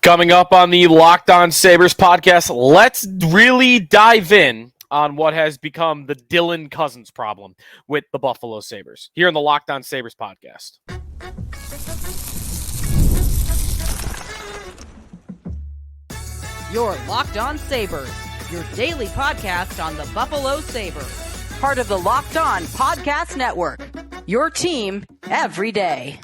Coming up on the Locked On Sabres podcast, let's really dive in on what has become the Dylan Cozens problem with the Buffalo Sabres here in the Locked On Sabres podcast. Your Locked On Sabres, your daily podcast on the Buffalo Sabres. Part of the Locked On Podcast Network, your team every day.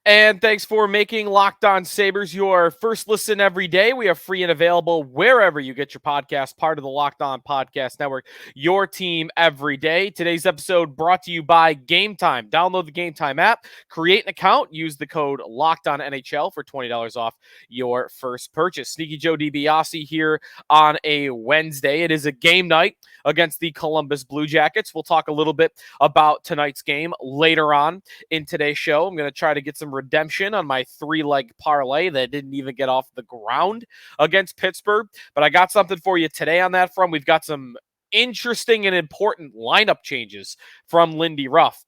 And thanks for making Locked On Sabres your first listen every day. We are free and available wherever you get your podcast, part of the Locked On Podcast Network, your team every day. Today's episode brought to you by Game Time. Download the Game Time app, create an account, use the code LOCKEDONNHL for $20 off your first purchase. Sneaky Joe DiBiase here on a Wednesday. It is a game night against the Columbus Blue Jackets. We'll talk a little bit about tonight's game later on in today's show. I'm going to try to get some redemption on my 3-leg parlay that didn't even get off the ground against Pittsburgh. But I got something for you today on that front. We've got some interesting and important lineup changes from Lindy Ruff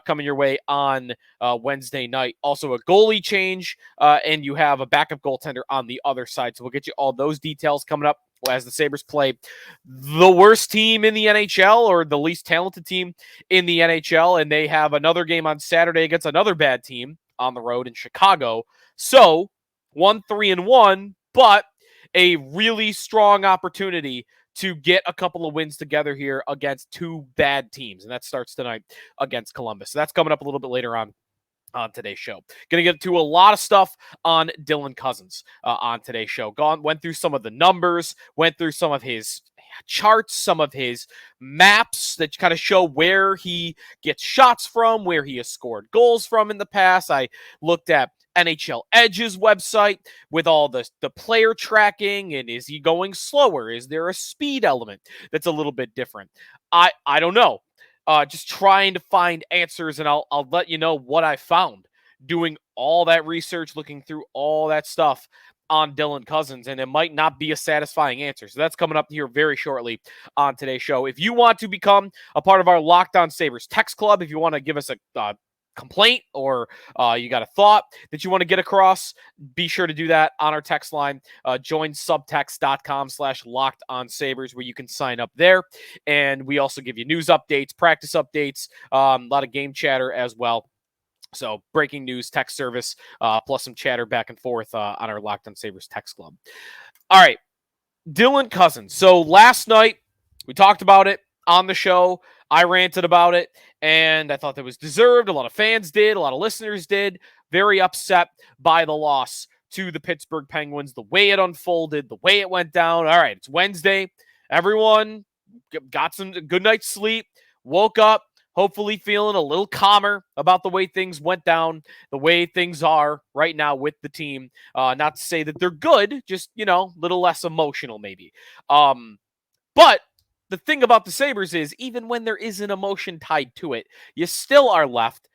coming your way on Wednesday night. Also a goalie change, and you have a backup goaltender on the other side. So we'll get you all those details coming up as the Sabres play the worst team in the NHL, or the least talented team in the NHL. And they have another game on Saturday against another bad team on the road in Chicago. So 1-3-1, but a really strong opportunity to get a couple of wins together here against two bad teams. And that starts tonight against Columbus. So that's coming up a little bit later on today's show. Going to get to a lot of stuff on Dylan Cozens on today's show. Went through some of the numbers, went through some of his charts, some of his maps that kind of show where he gets shots from, where he has scored goals from in the past. I looked at NHL Edge's website with all the player tracking, and is he going slower? Is there a speed element that's a little bit different? I don't know. Just trying to find answers, and I'll let you know what I found doing all that research, looking through all that stuff on Dylan Cozens, and it might not be a satisfying answer. So that's coming up here very shortly on today's show. If you want to become a part of our Locked On Sabres text club, if you want to give us a complaint, or you got a thought that you want to get across, be sure to do that on our text line. Join subtext.com/LockedOnSabres, where you can sign up there. And we also give you news updates, practice updates, a lot of game chatter as well. So breaking news text service, plus some chatter back and forth on our Locked On Sabres text club. All right, Dylan Cozens. So last night we talked about it on the show. I ranted about it, and I thought that was deserved. A lot of fans did. A lot of listeners did. Very upset by the loss to the Pittsburgh Penguins, the way it unfolded, the way it went down. All right, it's Wednesday. Everyone got some good night's sleep, woke up, hopefully feeling a little calmer about the way things went down, the way things are right now with the team. Not to say that they're good, just, a little less emotional maybe. But the thing about the Sabres is, even when there is an emotion tied to it, you still are left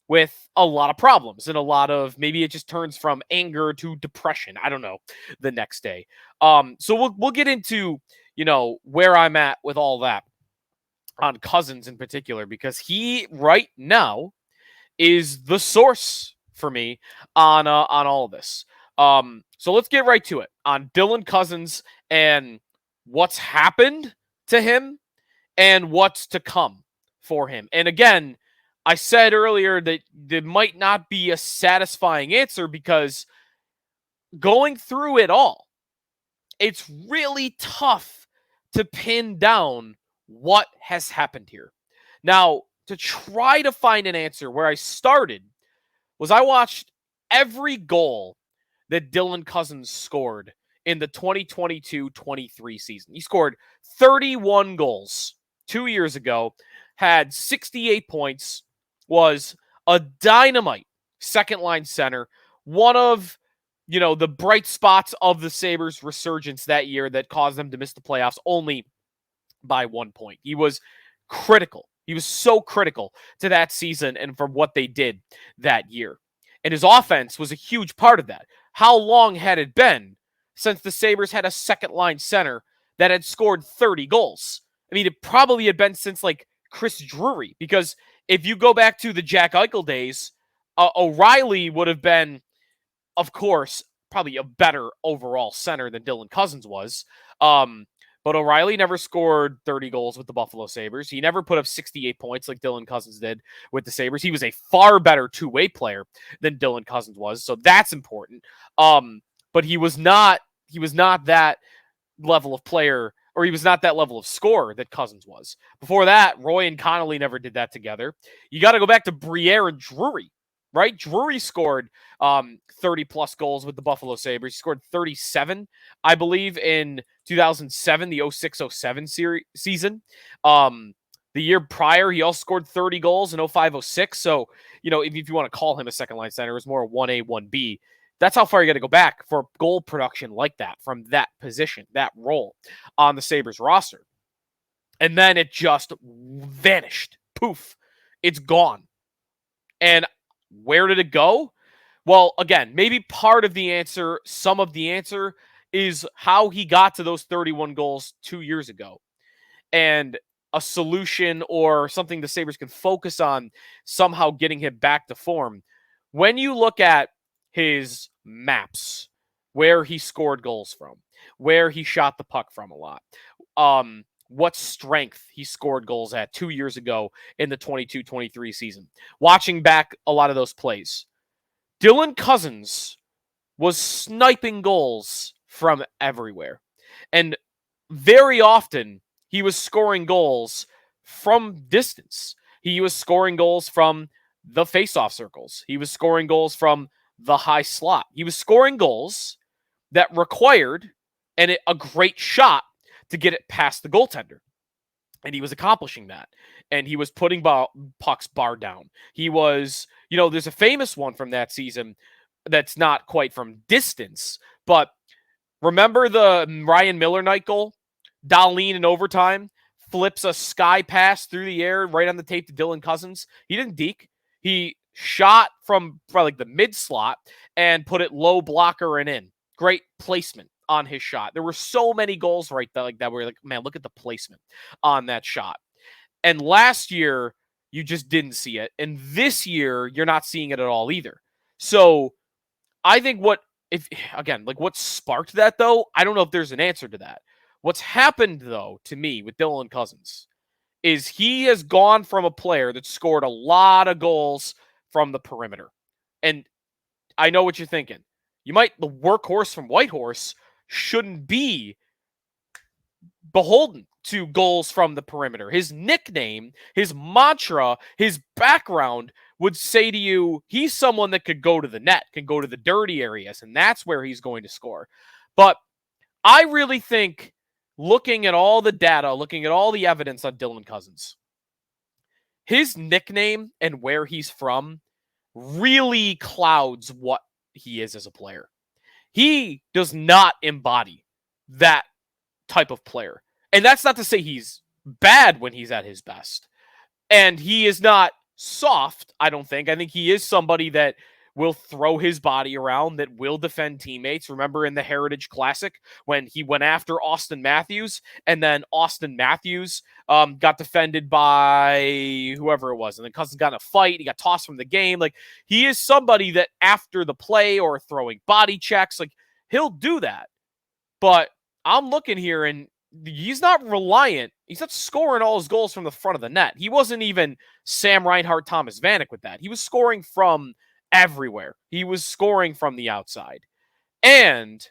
with a lot of problems, and a lot of, maybe it just turns from anger to depression. I don't know, the next day. So we'll get into, where I'm at with all that on Cozens in particular, because he right now is the source for me on all of this. So let's get right to it on Dylan Cozens and what's happened to him and what's to come for him. And again, I said earlier that there might not be a satisfying answer, because going through it all, it's really tough to pin down what has happened here. Now, to try to find an answer, where I started was I watched every goal that Dylan Cozens scored in the 2022-23 season. He scored 31 goals 2 years ago, had 68 points, was a dynamite second-line center, one of, the bright spots of the Sabres' resurgence that year that caused them to miss the playoffs only by 1 point. He was critical. He was so critical to that season and for what they did that year. And his offense was a huge part of that. How long had it been since the Sabres had a second-line center that had scored 30 goals? I mean, it probably had been since, Chris Drury, because if you go back to the Jack Eichel days, O'Reilly would have been of course, probably a better overall center than Dylan Cozens was. But O'Reilly never scored 30 goals with the Buffalo Sabres. He never put up 68 points like Dylan Cozens did with the Sabres. He was a far better two-way player than Dylan Cozens was, so that's important. But he was not that level of player, or he was not that level of scorer that Cozens was. Before that, Roy and Connolly never did that together. You got to go back to Briere and Drury, right? Drury scored 30-plus goals with the Buffalo Sabres. He scored 37, I believe, in 2007, the 06-07 season. The year prior, he also scored 30 goals in 05-06. So, if you want to call him a second-line center, it was more a 1A, 1B. That's how far you got to go back for goal production like that from that position, that role on the Sabres roster. And then it just vanished. Poof. It's gone. And where did it go? Well, again, maybe part of the answer, some of the answer, is how he got to those 31 goals 2 years ago. And a solution or something the Sabres can focus on somehow getting him back to form. When you look at his maps, where he scored goals from, where he shot the puck from a lot, what strength he scored goals at 2 years ago in the 22-23 season. Watching back a lot of those plays, Dylan Cozens was sniping goals from everywhere. And very often, he was scoring goals from distance. He was scoring goals from the faceoff circles. He was scoring goals from the high slot. He was scoring goals that required a great shot to get it past the goaltender. And he was accomplishing that. And he was putting pucks bar down. He was, there's a famous one from that season that's not quite from distance, but remember the Ryan Miller night goal? Dahlin in overtime flips a sky pass through the air right on the tape to Dylan Cozens. He didn't deke. He shot from probably the mid slot and put it low blocker and in. Great placement on his shot. There were so many goals right there like that where you're like, man, look at the placement on that shot. And last year, you just didn't see it. And this year, you're not seeing it at all either. So I think what sparked that, though, I don't know if there's an answer to that. What's happened, though, to me with Dylan Cozens is he has gone from a player that scored a lot of goals from the perimeter. And I know what you're thinking. The workhorse from Whitehorse shouldn't be beholden to goals from the perimeter. His nickname, his mantra, his background would say to you, he's someone that could go to the net, can go to the dirty areas, and that's where he's going to score. But I really think, looking at all the data, looking at all the evidence on Dylan Cozens, his nickname and where he's from really clouds what he is as a player. He does not embody that type of player. And that's not to say he's bad when he's at his best. And he is not soft, I don't think. I think he is somebody that will throw his body around, that will defend teammates. Remember in the Heritage Classic when he went after Austin Matthews, and then Austin Matthews got defended by whoever it was, and then Cozens got in a fight. He got tossed from the game. Like, he is somebody that after the play or throwing body checks, like, he'll do that. But I'm looking here, and he's not reliant. He's not scoring all his goals from the front of the net. He wasn't even Sam Reinhart, Thomas Vanek with that. He was scoring from everywhere. He was scoring from the outside. And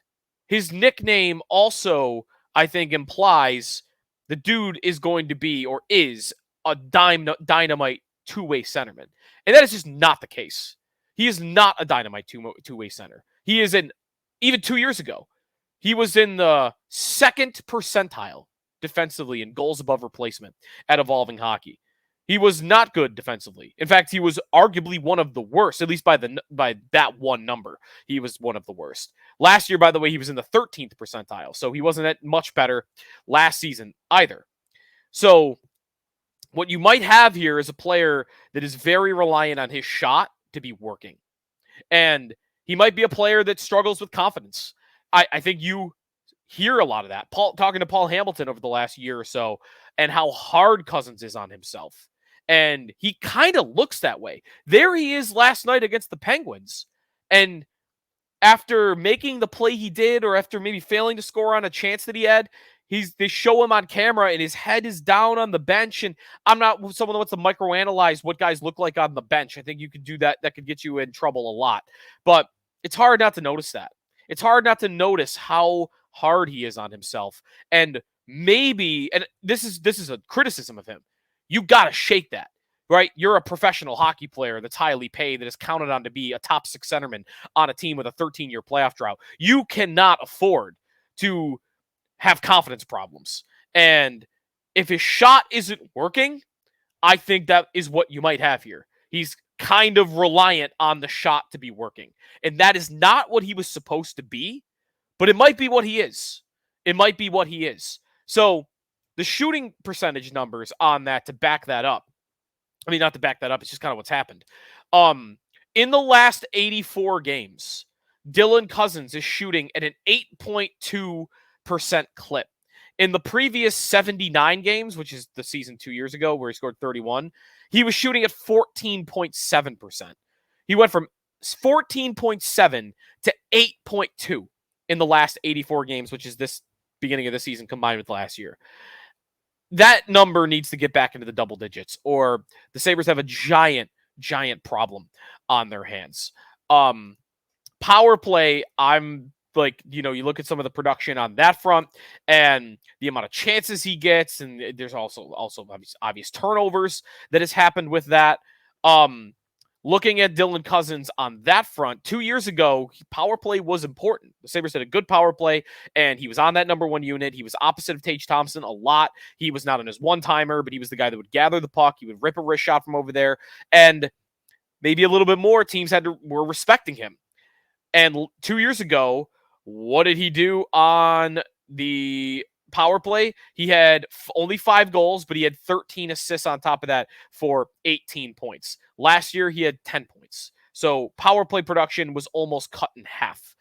his nickname also, I think, implies the dude is going to be, or is, a dynamite two-way centerman. And that is just not the case. He is not a dynamite two-way center. He is even 2 years ago, he was in the second percentile defensively in goals above replacement at Evolving Hockey. He was not good defensively. In fact, he was arguably one of the worst, at least by that one number. He was one of the worst. Last year, by the way, he was in the 13th percentile, so he wasn't that much better last season either. So what you might have here is a player that is very reliant on his shot to be working. And he might be a player that struggles with confidence. I think you hear a lot of that. Talking to Paul Hamilton over the last year or so, and how hard Cozens is on himself. And he kind of looks that way. There he is last night against the Penguins. And after making the play he did, or after maybe failing to score on a chance that he had, they show him on camera and his head is down on the bench. And I'm not someone that wants to microanalyze what guys look like on the bench. I think you could do that. That could get you in trouble a lot. But it's hard not to notice that. It's hard not to notice how hard he is on himself. And maybe, and this is a criticism of him, you got to shake that. Right? You're a professional hockey player that's highly paid, that is counted on to be a top 6 centerman on a team with a 13-year playoff drought. You cannot afford to have confidence problems. And if his shot isn't working, I think that is what you might have here. He's kind of reliant on the shot to be working. And that is not what he was supposed to be, but it might be what he is. It might be what he is. So the shooting percentage numbers on that to back that up, I mean, not to back that up, it's just kind of what's happened. In the last 84 games, Dylan Cozens is shooting at an 8.2% clip. In the previous 79 games, which is the season 2 years ago where he scored 31, he was shooting at 14.7%. He went from 14.7 to 8.2 in the last 84 games, which is this beginning of the season combined with last year. That number needs to get back into the double digits, or the Sabres have a giant problem on their hands. Power play, I'm like, you look at some of the production on that front and the amount of chances he gets, and there's also obvious turnovers that has happened with that. Looking at Dylan Cozens on that front, 2 years ago, power play was important. The Sabres had a good power play, and he was on that number 1 unit. He was opposite of Tage Thompson a lot. He was not on his one-timer, but he was the guy that would gather the puck. He would rip a wrist shot from over there, and maybe a little bit more teams were respecting him. And 2 years ago, what did he do on the power play? He had only 5 goals, but he had 13 assists on top of that for 18 points. Last year, he had 10 points. So power play production was almost cut in half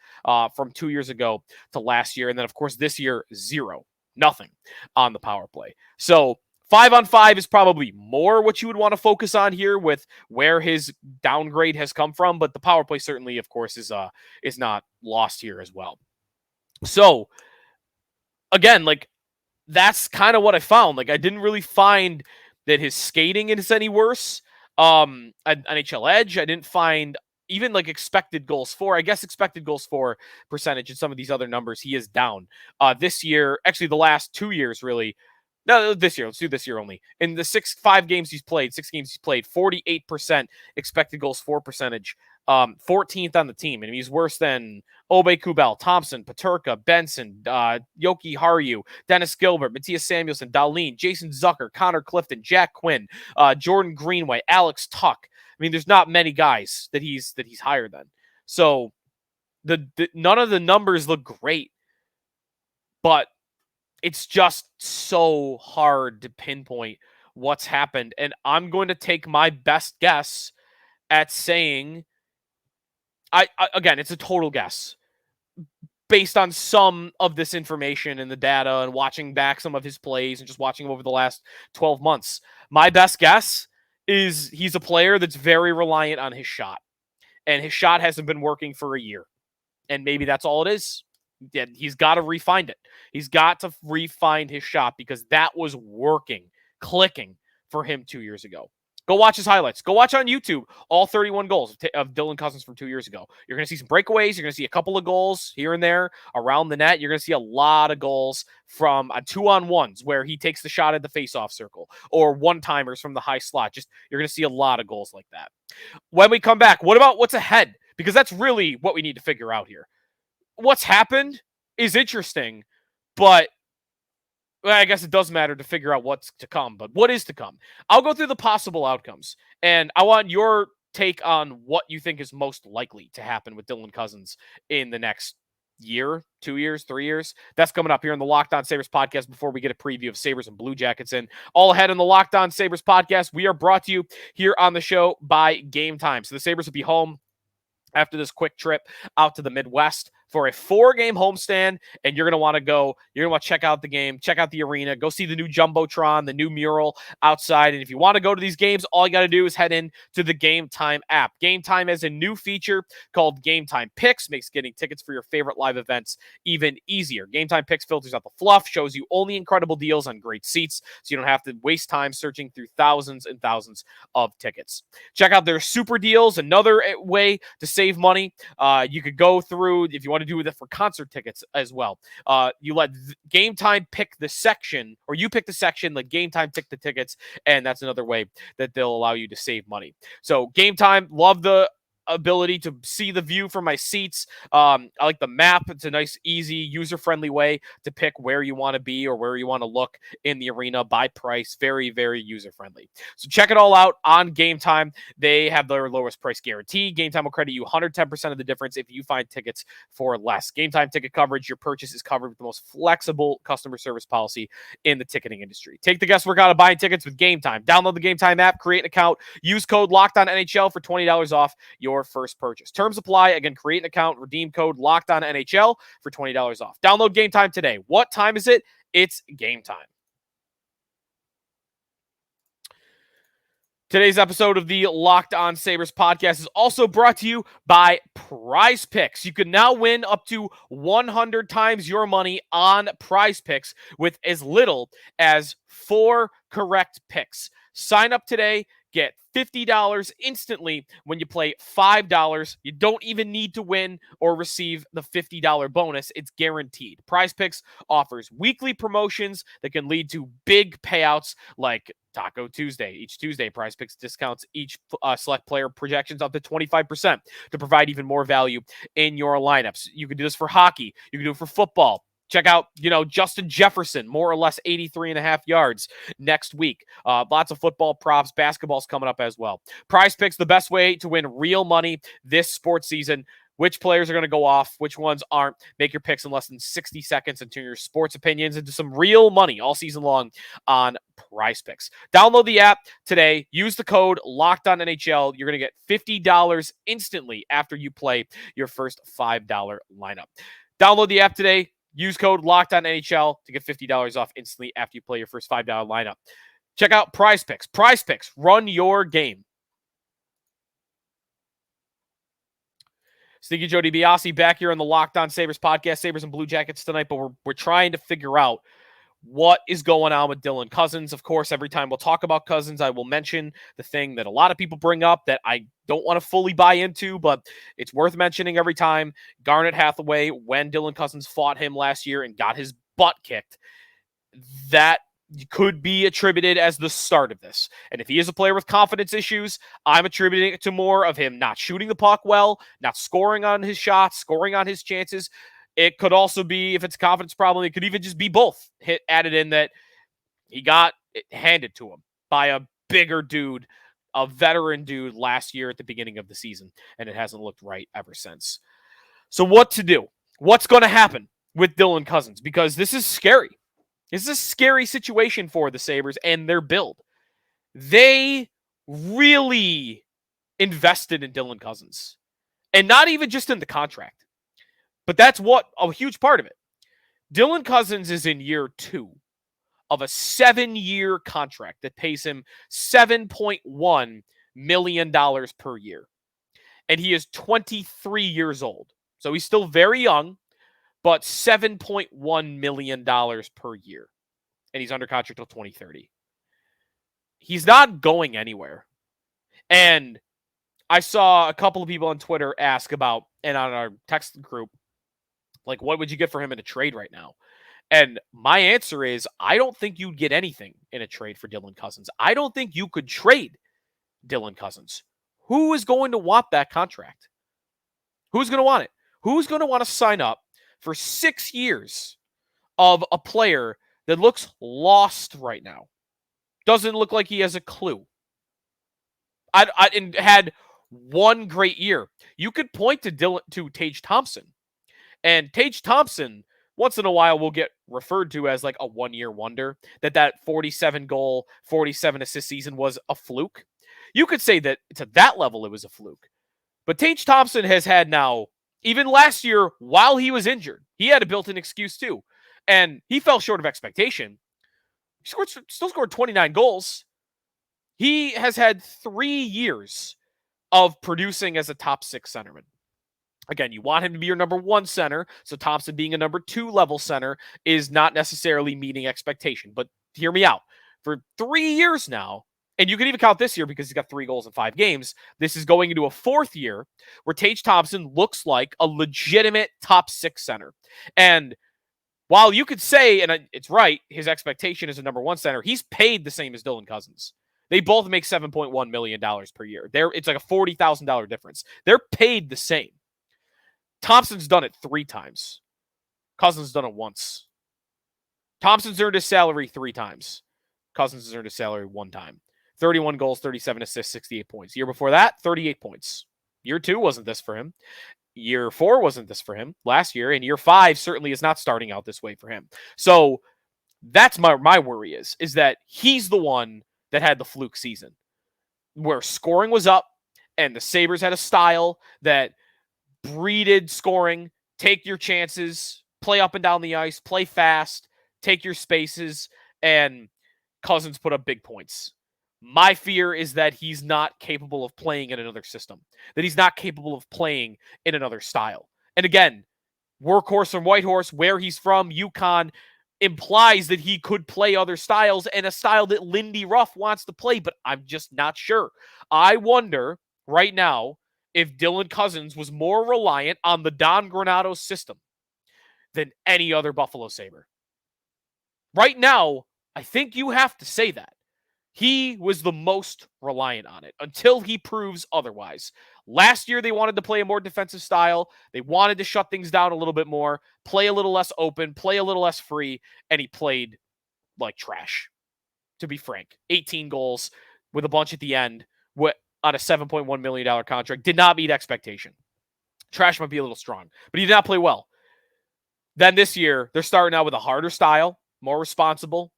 from 2 years ago to last year. And then, of course, this year, 0, nothing on the power play. So 5-on-5 is probably more what you would want to focus on here with where his downgrade has come from. But the power play certainly, of course, is not lost here as well. So again, like, that's kind of what I found. Like, I didn't really find that his skating is any worse. On NHL Edge, I didn't find even like expected goals for. I guess expected goals for percentage and some of these other numbers, he is down. This year, actually the last 2 years, really. No, this year. Let's do this year only. In the 6 games he's played, 48% expected goals for percentage. 14th on the team, and he's worse than Obe Kubel, Thompson, Peterka, Benson, Yoki Haru, Dennis Gilbert, Matthias Samuelsson, Dahlin, Jason Zucker, Connor Clifton, Jack Quinn, Jordan Greenway, Alex Tuck. I mean, there's not many guys that he's higher than. So none of the numbers look great, but it's just so hard to pinpoint what's happened. And I'm going to take my best guess at saying, again, it's a total guess based on some of this information and the data and watching back some of his plays and just watching him over the last 12 months. My best guess is he's a player that's very reliant on his shot, and his shot hasn't been working for a year. And maybe that's all it is. Yeah, he's got to refine it. He's got to refine his shot because that was working, clicking for him 2 years ago. Go watch his highlights. Go watch on YouTube all 31 goals of Dylan Cozens from 2 years ago. You're going to see some breakaways. You're going to see a couple of goals here and there around the net. You're going to see a lot of goals from 2-on-1s where he takes the shot at the faceoff circle, or one-timers from the high slot. You're going to see a lot of goals like that. When we come back, what about what's ahead? Because that's really what we need to figure out here. What's happened is interesting, but well, I guess it does matter to figure out what's to come, but what is to come? I'll go through the possible outcomes, and I want your take on what you think is most likely to happen with Dylan Cozens in the next year, 2 years, 3 years. That's coming up here on the Locked On Sabres podcast before we get a preview of Sabres and Blue Jackets in. All ahead on the Locked On Sabres podcast. We are brought to you here on the show by Game Time. So the Sabres will be home after this quick trip out to the Midwest for a 4-game homestand, and you're going to want to check out the game, check out the arena, go see the new Jumbotron, the new mural outside. And if you want to go to these games, all you got to do is head in to the Game Time app. Game Time has a new feature called Game Time Picks, makes getting tickets for your favorite live events even easier. Game Time Picks filters out the fluff, shows you only incredible deals on great seats, so you don't have to waste time searching through thousands and thousands of tickets. Check out their super deals, another way to save money. You could go through, if you want to do it for concert tickets as well. You let Game Time pick the section, or you pick the section, let Game Time pick the tickets, and that's another way that they'll allow you to save money. So Game Time, love the ability to see the view from my seats. I like the map. It's a nice, easy, user-friendly way to pick where you want to be or where you want to look in the arena by price. Very, very user-friendly. So check it all out on Game Time. They have their lowest price guarantee. Game Time will credit you 110% of the difference if you find tickets for less. Game Time ticket coverage, your purchase is covered with the most flexible customer service policy in the ticketing industry. Take the guesswork out of buying tickets with Game Time. Download the Game Time app, create an account, use code LOCKEDONNHL for $20 off your first purchase. Terms apply. Again, create an account, redeem code LOCKEDONNHL for $20 off. Download Game Time today. What time is it? It's game time. Today's episode of the Locked On Sabres podcast is also brought to you by Prize Picks. You can now win up to 100 times your money on Prize Picks with as little as 4 correct picks. Sign up today. Get $50 instantly when you play $5. You don't even need to win or receive the $50 bonus. It's guaranteed. Prize Picks offers weekly promotions that can lead to big payouts like Taco Tuesday. Each Tuesday, Prize Picks discounts each select player projections up to 25% to provide even more value in your lineups. You can do this for hockey. You can do it for football. Check out, Justin Jefferson, more or less 83.5 yards next week. Lots of football props. Basketball's coming up as well. Prize Picks, the best way to win real money this sports season. Which players are going to go off, which ones aren't. Make your picks in less than 60 seconds and turn your sports opinions into some real money all season long on Prize Picks. Download the app today. Use the code LOCKEDONNHL. You're going to get $50 instantly after you play your first $5 lineup. Download the app today. Use code LOCKEDONNHL to get $50 off instantly after you play your first $5 lineup. Check out Prize Picks. Prize Picks. Run your game. Sneaky Joe DiBiase back here on the Locked On Sabres podcast. Sabres and Blue Jackets tonight, but we're trying to figure out what is going on with Dylan Cozens. Of course, every time we'll talk about Cozens, I will mention the thing that a lot of people bring up that I don't want to fully buy into, but it's worth mentioning every time. Garnet Hathaway, when Dylan Cozens fought him last year and got his butt kicked, that could be attributed as the start of this. And if he is a player with confidence issues, I'm attributing it to more of him not shooting the puck well, not scoring on his shots, scoring on his chances. It could also be, if it's a confidence problem, it could even just be both added in, that he got it handed to him by a bigger dude, a veteran dude last year at the beginning of the season, and it hasn't looked right ever since. So what to do? What's going to happen with Dylan Cozens? Because this is scary. This is a scary situation for the Sabres and their build. They really invested in Dylan Cozens. And not even just in the contract. But that's what a huge part of it. Dylan Cozens is in year 2 of a 7-year contract that pays him $7.1 million per year. And he is 23 years old. So he's still very young, but $7.1 million per year. And he's under contract till 2030. He's not going anywhere. And I saw a couple of people on Twitter ask about, and on our text group, like, what would you get for him in a trade right now? And my answer is, I don't think you'd get anything in a trade for Dylan Cozens. I don't think you could trade Dylan Cozens. Who is going to want that contract? Who's going to want it? Who's going to want to sign up for 6 years of a player that looks lost right now? Doesn't look like he has a clue. And had one great year. You could point to Tage Thompson. And Tage Thompson, once in a while, will get referred to as like a one-year wonder. That 47-goal, 47-assist season was a fluke. You could say that to that level it was a fluke. But Tage Thompson has had now Even last year, while he was injured, he had a built-in excuse too. And he fell short of expectation. He still scored 29 goals. He has had 3 years of producing as a top 6 centerman. Again, you want him to be your number 1 center, so Thompson being a number 2 level center is not necessarily meeting expectation. But hear me out. For 3 years now, and you can even count this year because he's got 3 goals in 5 games, this is going into a 4th year where Tage Thompson looks like a legitimate top 6 center. And while you could say, and it's right, his expectation is a number 1 center, he's paid the same as Dylan Cozens. They both make $7.1 million per year. It's like a $40,000 difference. They're paid the same. Thompson's done it 3 times. Cozens done it once. Thompson's earned his salary 3 times. Cozens has earned his salary 1 time. 31 goals, 37 assists, 68 points. Year before that, 38 points. Year 2 wasn't this for him. Year 4 wasn't this for him last year. And year 5 certainly is not starting out this way for him. So that's my worry is that he's the one that had the fluke season where scoring was up and the Sabres had a style that breeded scoring, take your chances, play up and down the ice, play fast, take your spaces, and Cozens put up big points. My fear is that he's not capable of playing in another system, that he's not capable of playing in another style. And again, workhorse from Whitehorse, where he's from, UConn, implies that he could play other styles and a style that Lindy Ruff wants to play, but I'm just not sure. I wonder right now if Dylan Cozens was more reliant on the Don Granato system than any other Buffalo Sabre. Right now, I think you have to say that. He was the most reliant on it until he proves otherwise. Last year, they wanted to play a more defensive style. They wanted to shut things down a little bit more, play a little less open, play a little less free, and he played like trash, to be frank. 18 goals with a bunch at the end on a $7.1 million contract. Did not meet expectation. Trash might be a little strong, but he did not play well. Then this year, they're starting out with a harder style, more responsible.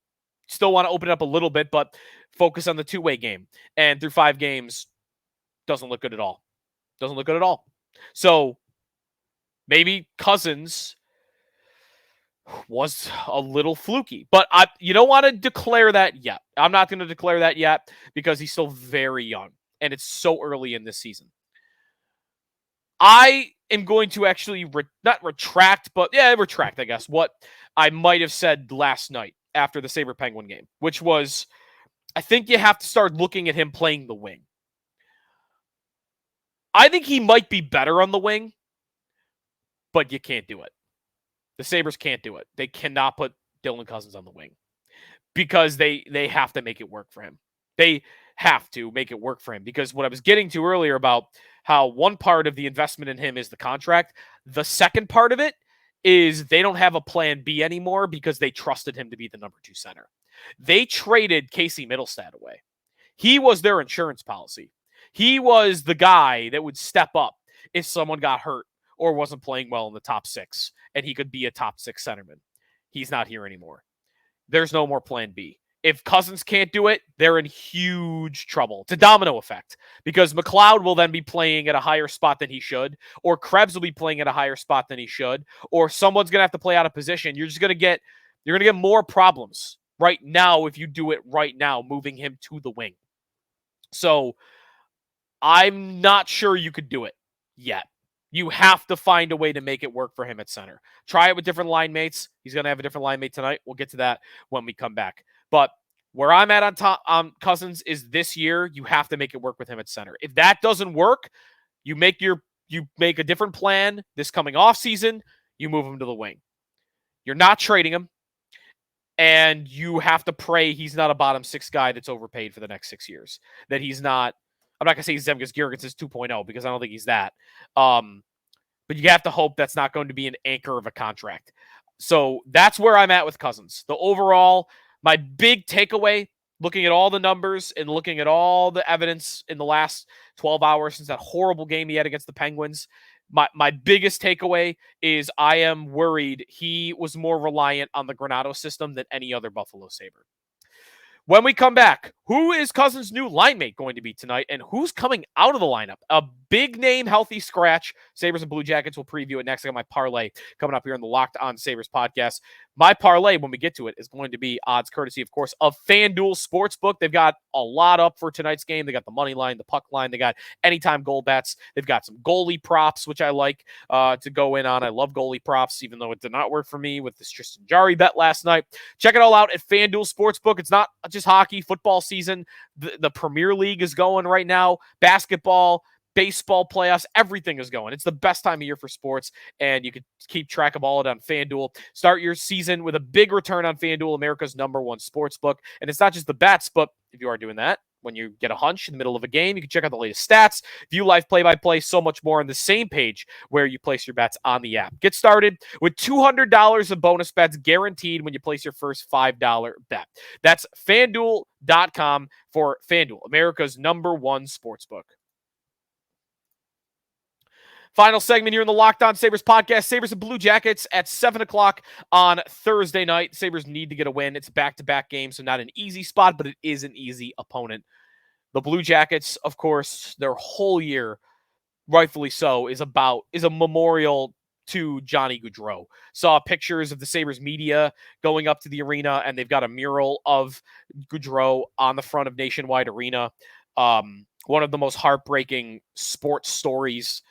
Still want to open it up a little bit, but focus on the two-way game. And through 5 games, doesn't look good at all. Doesn't look good at all. So maybe Cozens was a little fluky, but you don't want to declare that yet. I'm not going to declare that yet because he's still very young and it's so early in this season. I am going to actually not retract, but retract, I guess, what I might have said last night after the Sabre Penguin game, which was, I think you have to start looking at him playing the wing. I think he might be better on the wing, but you can't do it. The Sabres can't do it. They cannot put Dylan Cozens on the wing because they have to make it work for him. They have to make it work for him because what I was getting to earlier about how one part of the investment in him is the contract. The second part of it is they don't have a plan B anymore because they trusted him to be the number 2 center. They traded Casey Middlestad away. He was their insurance policy. He was the guy that would step up if someone got hurt or wasn't playing well in the top 6, and he could be a top 6 centerman. He's not here anymore. There's no more plan B. If Cozens can't do it, they're in huge trouble. It's a domino effect because McLeod will then be playing at a higher spot than he should, or Krebs will be playing at a higher spot than he should, or someone's going to have to play out of position. You're going to get more problems right now if you do it right now, moving him to the wing. So I'm not sure you could do it yet. You have to find a way to make it work for him at center. Try it with different line mates. He's going to have a different line mate tonight. We'll get to that when we come back. But where I'm at on top Cozens is this year, you have to make it work with him at center. If that doesn't work, you make a different plan this coming off season. You move him to the wing. You're not trading him. And you have to pray he's not a bottom 6 guy that's overpaid for the next 6 years. That he's not, I'm not going to say Zemgus Girgens's 2.0 because I don't think he's that. But you have to hope that's not going to be an anchor of a contract. So that's where I'm at with Cozens. The overall, my big takeaway, looking at all the numbers and looking at all the evidence in the last 12 hours since that horrible game he had against the Penguins, my biggest takeaway is I am worried he was more reliant on the Granato system than any other Buffalo Sabre. When we come back, who is Cozens' new line mate going to be tonight, and who's coming out of the lineup? A big name, healthy scratch. Sabres and Blue Jackets will preview it next. I got my parlay coming up here on the Locked On Sabres podcast. My parlay, when we get to it, is going to be odds courtesy, of course, of FanDuel Sportsbook. They've got a lot up for tonight's game. They got the money line, the puck line. They got anytime goal bets. They've got some goalie props, which I like to go in on. I love goalie props, even though it did not work for me with this Tristan Jari bet last night. Check it all out at FanDuel Sportsbook. It's not just hockey, football season. The Premier League is going right now. Basketball, baseball playoffs, everything is going. It's the best time of year for sports, and you can keep track of all of it on FanDuel. Start your season with a big return on FanDuel, America's #1 sports book. And it's not just the bets, but if you are doing that, when you get a hunch in the middle of a game, you can check out the latest stats, view live play-by-play, so much more on the same page where you place your bets on the app. Get started with $200 of bonus bets guaranteed when you place your first $5 bet. That's FanDuel.com for FanDuel, America's #1 sportsbook. Final segment here in the Locked On Sabres podcast. Sabres and Blue Jackets at 7 o'clock on Thursday night. Sabres need to get a win. It's a back-to-back game, so not an easy spot, but it is an easy opponent. The Blue Jackets, of course, their whole year, rightfully so, is a memorial to Johnny Gaudreau. Saw pictures of the Sabres media going up to the arena, and they've got a mural of Gaudreau on the front of Nationwide Arena. One of the most heartbreaking sports stories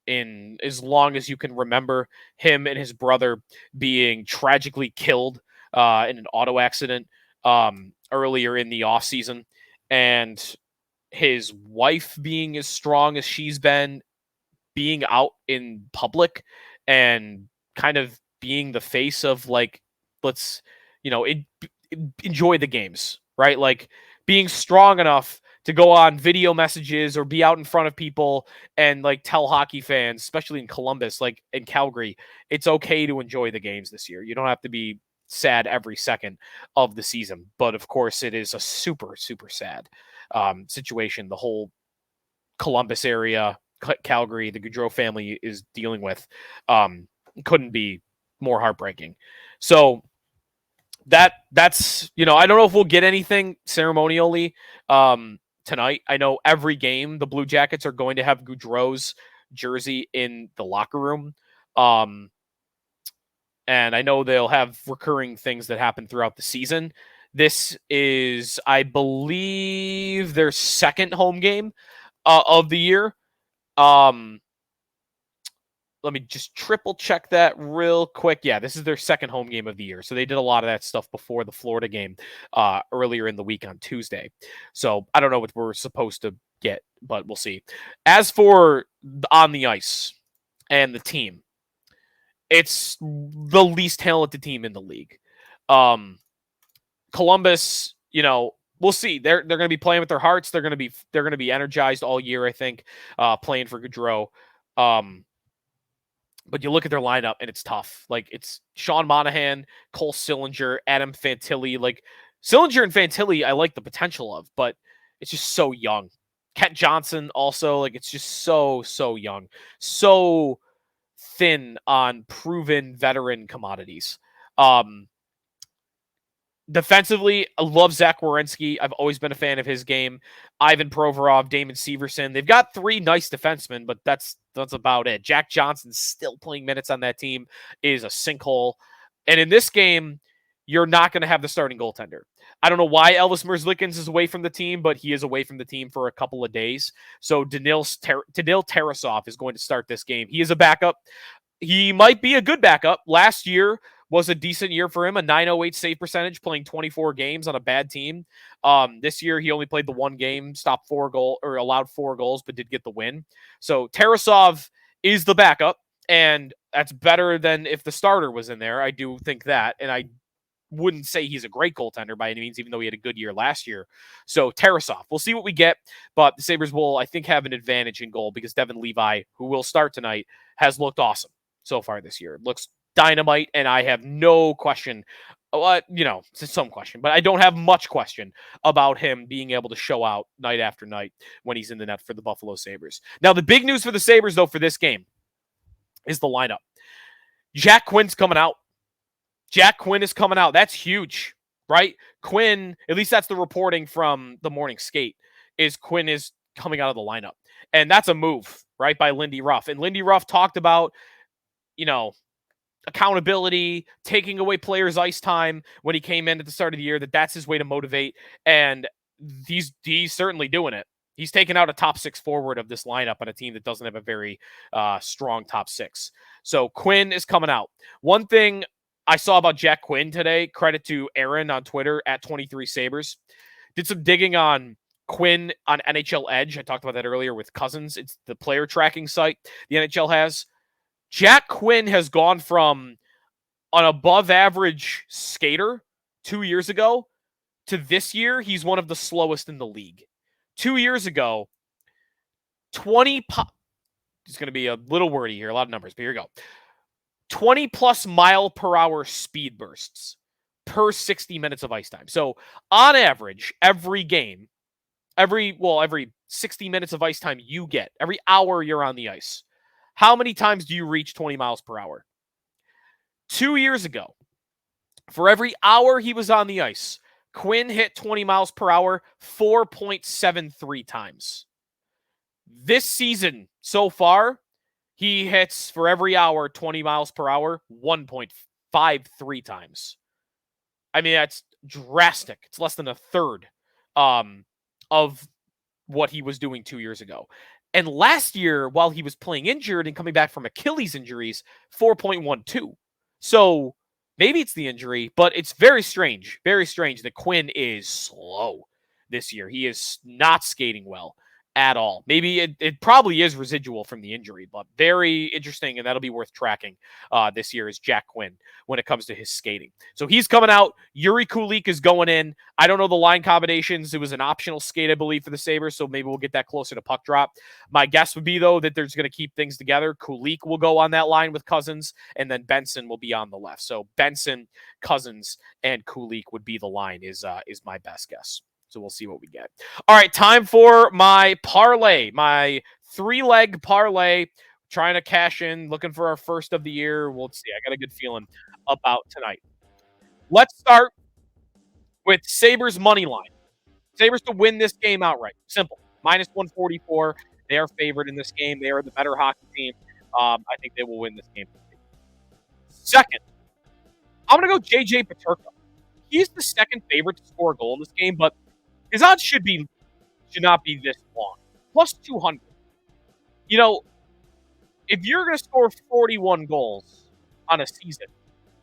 in as long as you can remember, him and his brother being tragically killed in an auto accident earlier in the offseason, and his wife being as strong as she's been, being out in public and kind of being the face of, like, let's, enjoy the games, right? Like, being strong enough to go on video messages or be out in front of people and, like, tell hockey fans, especially in Columbus, like in Calgary, it's okay to enjoy the games this year. You don't have to be sad every second of the season. But of course, it is a super, super sad situation. The whole Columbus area, Calgary, the Gaudreau family is dealing with couldn't be more heartbreaking. So that's, I don't know if we'll get anything ceremonially tonight. I know every game the Blue Jackets are going to have Gaudreau's jersey in the locker room. And I know they'll have recurring things that happen throughout the season. This is, I believe, their second home game of the year. Let me just triple check that real quick. Yeah, this is their second home game of the year. So they did a lot of that stuff before the Florida game earlier in the week on Tuesday. So I don't know what we're supposed to get, but we'll see. As for on the ice and the team, it's the least talented team in the league. Columbus, we'll see. They're going to be playing with their hearts. They're going to be energized all year, I think, playing for Gaudreau. But you look at their lineup and it's tough. Like, it's Sean Monahan, Cole Sillinger, Adam Fantilli. Like, Sillinger and Fantilli, I like the potential of, but it's just so young. Kent Johnson also, like, it's just so young. So thin on proven veteran commodities. Defensively, I love Zach Werenski. I've always been a fan of his game. Ivan Provorov, Damon Severson. They've got three nice defensemen, but that's about it. Jack Johnson's still playing minutes on that team, is a sinkhole. And in this game, you're not going to have the starting goaltender. I don't know why Elvis Merzlikins is away from the team, but he is away from the team for a couple of days. So Danil Tarasov is going to start this game. He is a backup. He might be a good backup. Last year was a decent year for him, a .908 save percentage, playing 24 games on a bad team. This year, he only played the one game, allowed 4 goals, but did get the win. So Tarasov is the backup, and that's better than if the starter was in there. I do think that, and I wouldn't say he's a great goaltender by any means, even though he had a good year last year. So Tarasov, we'll see what we get, but the Sabres will, I think, have an advantage in goal because Devin Levi, who will start tonight, has looked awesome so far this year. Looks dynamite, and I have no question, some question, but I don't have much question about him being able to show out night after night when he's in the net for the Buffalo Sabres. Now, the big news for the Sabres, though, for this game is the lineup. Jack Quinn's coming out. Jack Quinn is coming out. That's huge. right? Quinn, at least that's the reporting from the morning skate, is Quinn is coming out of the lineup. And that's a move, right, by Lindy Ruff. And Lindy Ruff talked about, accountability, taking away players' ice time when he came in at the start of the year, that's his way to motivate. And he's certainly doing it. He's taken out a top 6 forward of this lineup on a team that doesn't have a very strong top 6. So Quinn is coming out. One thing I saw about Jack Quinn today, credit to Aaron on Twitter at 23 Sabres, did some digging on Quinn on NHL Edge. I talked about that earlier with Cozens. It's the player tracking site the NHL has. Jack Quinn has gone from an above average skater 2 years ago to this year, he's one of the slowest in the league. 2 years ago, it's going to be a little wordy here, a lot of numbers, but here we go. 20 plus mile per hour speed bursts per 60 minutes of ice time. So on average, every game, every 60 minutes of ice time you get, every hour you're on the ice, how many times do you reach 20 miles per hour? 2 years ago, for every hour he was on the ice, Quinn hit 20 miles per hour 4.73 times. This season so far, he hits for every hour 20 miles per hour 1.53 times. I mean, that's drastic. It's less than a third of what he was doing 2 years ago. And last year, while he was playing injured and coming back from Achilles injuries, 4.12. So maybe it's the injury, but it's very strange that Quinn is slow this year. He is not skating well at all. Maybe it probably is residual from the injury, but very interesting, and that'll be worth tracking this year is Jack Quinn when it comes to his skating. So he's coming out. Jiri Kulich is going in. I don't know the line combinations. It was an optional skate, I believe, for the Sabres, so maybe we'll get that closer to puck drop. My guess would be, though, that there's going to keep things together. Kulich will go on that line with Cozens, and then Benson will be on the left. So Benson, Cozens, and Kulich would be the line is my best guess. So we'll see what we get. All right, time for my parlay, my 3-leg parlay. Trying to cash in, looking for our first of the year. We'll see. I got a good feeling about tonight. Let's start with Sabres money line. Sabres to win this game outright. Simple. Minus 144. They are favored in this game. They are the better hockey team. I think they will win this game. Second, I'm going to go JJ Peterka. He's the second favorite to score a goal in this game, but his odds should not be this long. Plus 200. If you're going to score 41 goals on a season,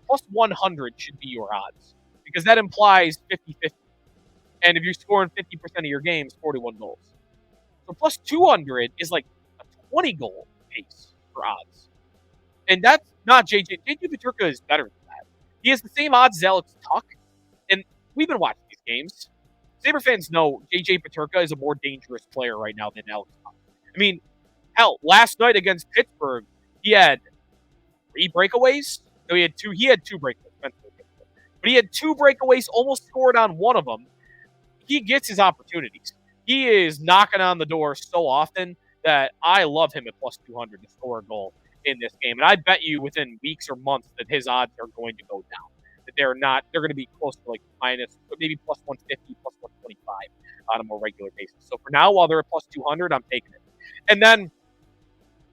plus 100 should be your odds. Because that implies 50-50. And if you're scoring 50% of your games, 41 goals. So plus 200 is like a 20-goal pace for odds. And that's not JJ. JJ Peterka is better than that. He has the same odds as Alex Tuch. And we've been watching these games. Sabre fans know JJ Peterka is a more dangerous player right now than Alex Tuch. I mean, hell, last night against Pittsburgh, he had 3 breakaways. No, he had 2. He had 2 breakaways. But he had 2 breakaways, almost scored on one of them. He gets his opportunities. He is knocking on the door so often that I love him at plus 200 to score a goal in this game. And I bet you within weeks or months that his odds are going to go down. That they're going to be close to like minus, maybe plus 150, plus 125 on a more regular basis. So for now, while they're at plus 200, I'm taking it. And then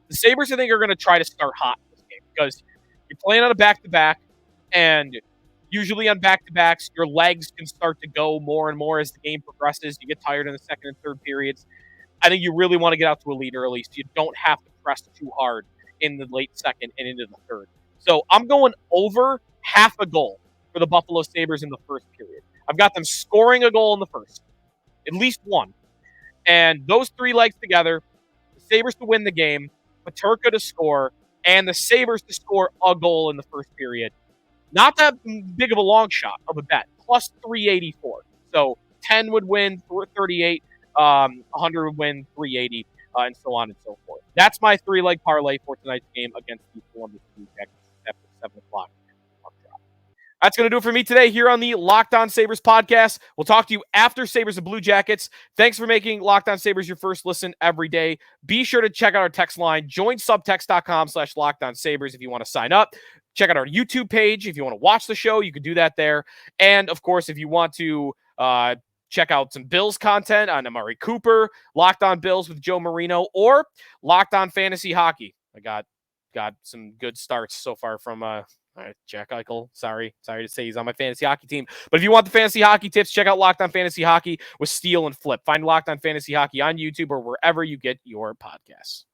the Sabres, I think, are going to try to start hot in this game because you're playing on a back-to-back, and usually on back-to-backs, your legs can start to go more and more as the game progresses. You get tired in the second and third periods. I think you really want to get out to a lead early so you don't have to press too hard in the late second and into the third. So I'm going over half a goal for the Buffalo Sabres in the first period. I've got them scoring a goal in the first, at least one. And those 3 legs together, the Sabres to win the game, Peterka to score, and the Sabres to score a goal in the first period. Not that big of a long shot of a bet. Plus 384. So 10 would win 38, 100 would win 380, and so on and so forth. That's my 3-leg parlay for tonight's game against the Columbus Blue Jackets after 7 o'clock. That's going to do it for me today here on the Locked On Sabres podcast. We'll talk to you after Sabres and Blue Jackets. Thanks for making Locked On Sabres your first listen every day. Be sure to check out our text line. Join subtext.com/LockedOnSabres if you want to sign up. Check out our YouTube page. If you want to watch the show, you can do that there. And, of course, if you want to check out some Bills content on Amari Cooper, Locked On Bills with Joe Marino, or Locked On Fantasy Hockey. I got some good starts so far from Jack Eichel. Sorry to say he's on my fantasy hockey team. But if you want the fantasy hockey tips, check out Locked On Fantasy Hockey with Steele and Flip. Find Locked On Fantasy Hockey on YouTube or wherever you get your podcasts.